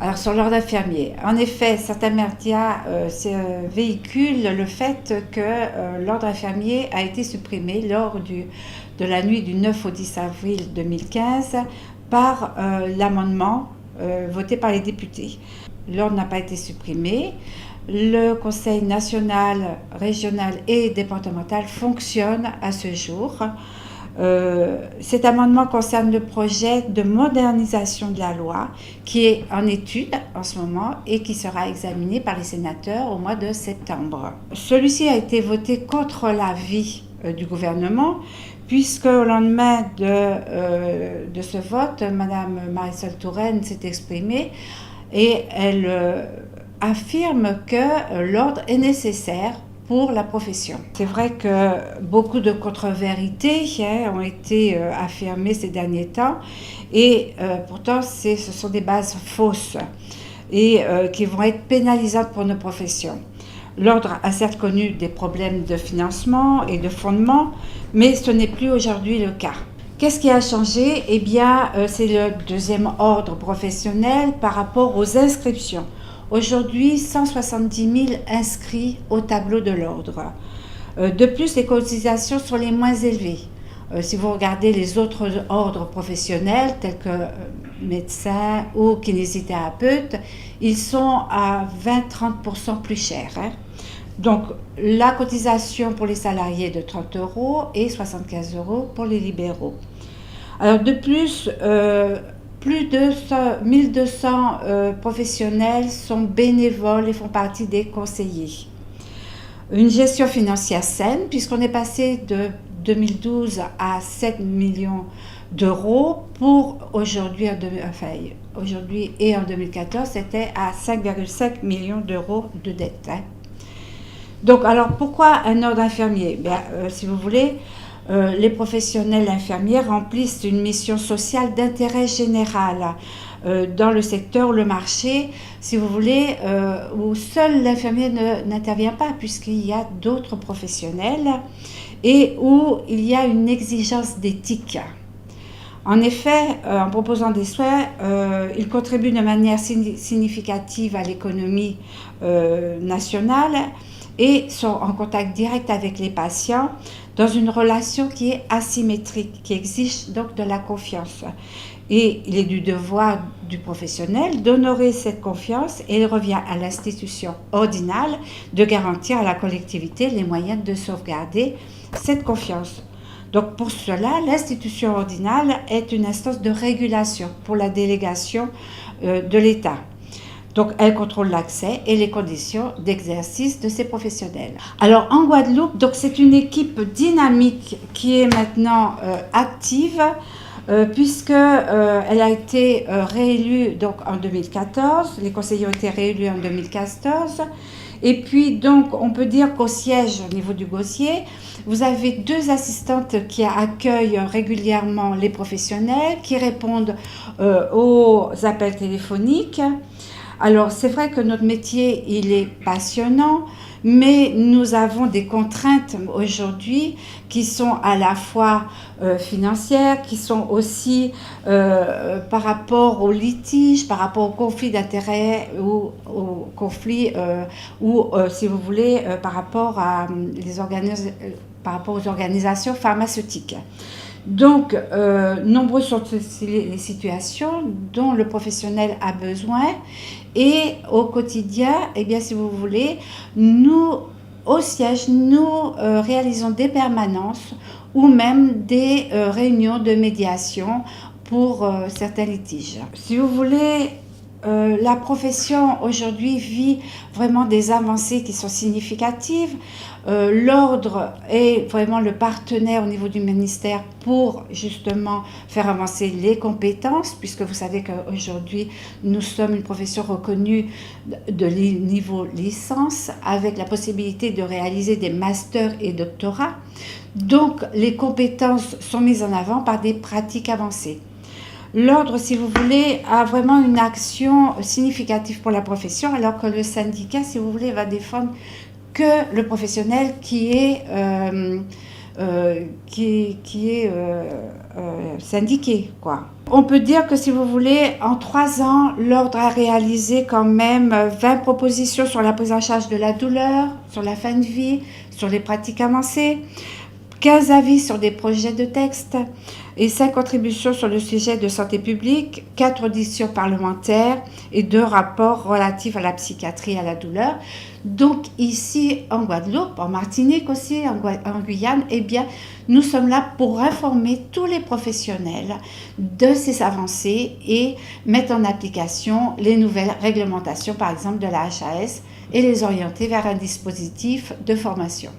Alors sur l'ordre infirmier, en effet, certains médias véhiculent le fait que l'ordre infirmier a été supprimé de la nuit du 9 au 10 avril 2015 par l'amendement voté par les députés. L'ordre n'a pas été supprimé. Le Conseil national, régional et départemental fonctionne à ce jour. Cet amendement concerne le projet de modernisation de la loi qui est en étude en ce moment et qui sera examiné par les sénateurs au mois de septembre. Celui-ci a été voté contre l'avis du gouvernement puisque au lendemain de ce vote, Mme Marisol Touraine s'est exprimée et elle affirme que l'ordre est nécessaire pour la profession. C'est vrai que beaucoup de contre-vérités ont été affirmées ces derniers temps et pourtant ce sont des bases fausses et qui vont être pénalisantes pour nos professions. L'ordre a certes connu des problèmes de financement et de fondement, mais ce n'est plus aujourd'hui le cas. Qu'est-ce qui a changé? Eh bien, c'est le deuxième ordre professionnel par rapport aux inscriptions. Aujourd'hui, 170 000 inscrits au tableau de l'ordre. De plus, les cotisations sont les moins élevées. Si vous regardez les autres ordres professionnels, tels que médecins ou kinésithérapeutes, ils sont à 20-30% plus chers. Donc, la cotisation pour les salariés est de 30 € et 75 € pour les libéraux. Alors, de plus, plus de 1200 professionnels sont bénévoles et font partie des conseillers. Une gestion financière saine, puisqu'on est passé de 2012 à 7 millions d'euros pour aujourd'hui et en 2014, c'était à 5,5 millions d'euros de dette. Donc, alors pourquoi un ordre infirmier? Si vous voulez, les professionnels infirmiers remplissent une mission sociale d'intérêt général dans le secteur, le marché, si vous voulez, où seul l'infirmier n'intervient pas, puisqu'il y a d'autres professionnels et où il y a une exigence d'éthique. En effet, en proposant des soins, ils contribuent de manière significative à l'économie nationale et sont en contact direct avec les patients dans une relation qui est asymétrique, qui exige donc de la confiance. Et il est du devoir du professionnel d'honorer cette confiance et il revient à l'institution ordinale de garantir à la collectivité les moyens de sauvegarder cette confiance. Donc pour cela, l'institution ordinale est une instance de régulation pour la délégation de l'État. Donc, elle contrôle l'accès et les conditions d'exercice de ces professionnels. Alors, en Guadeloupe, donc c'est une équipe dynamique qui est maintenant active, puisque elle a été réélue donc en 2014. Les conseillers ont été réélus en 2014. Et puis, donc, on peut dire qu'au siège, au niveau du Gosier, vous avez 2 assistantes qui accueillent régulièrement les professionnels, qui répondent aux appels téléphoniques. Alors, c'est vrai que notre métier, il est passionnant, mais nous avons des contraintes aujourd'hui qui sont à la fois financières, qui sont aussi par rapport aux litiges, par rapport aux conflits d'intérêts ou aux conflits, si vous voulez, par rapport aux organisations pharmaceutiques. Donc, nombreuses sont les situations dont le professionnel a besoin et au quotidien, eh bien, si vous voulez, nous, au siège, nous réalisons des permanences ou même des réunions de médiation pour certains litiges. Si vous voulez, la profession aujourd'hui vit vraiment des avancées qui sont significatives. L'ordre est vraiment le partenaire au niveau du ministère pour justement faire avancer les compétences, puisque vous savez qu'aujourd'hui nous sommes une profession reconnue de niveau licence avec la possibilité de réaliser des masters et doctorats. Donc les compétences sont mises en avant par des pratiques avancées. L'ordre, si vous voulez, a vraiment une action significative pour la profession, alors que le syndicat, si vous voulez, va défendre que le professionnel qui est qui est syndiqué, quoi. On peut dire que, si vous voulez, en 3 ans, l'Ordre a réalisé quand même 20 propositions sur la prise en charge de la douleur, sur la fin de vie, sur les pratiques avancées, 15 avis sur des projets de texte et 5 contributions sur le sujet de santé publique, 4 auditions parlementaires et 2 rapports relatifs à la psychiatrie et à la douleur. Donc ici en Guadeloupe, en Martinique aussi, en Guyane, eh bien, nous sommes là pour informer tous les professionnels de ces avancées et mettre en application les nouvelles réglementations, par exemple de la HAS, et les orienter vers un dispositif de formation.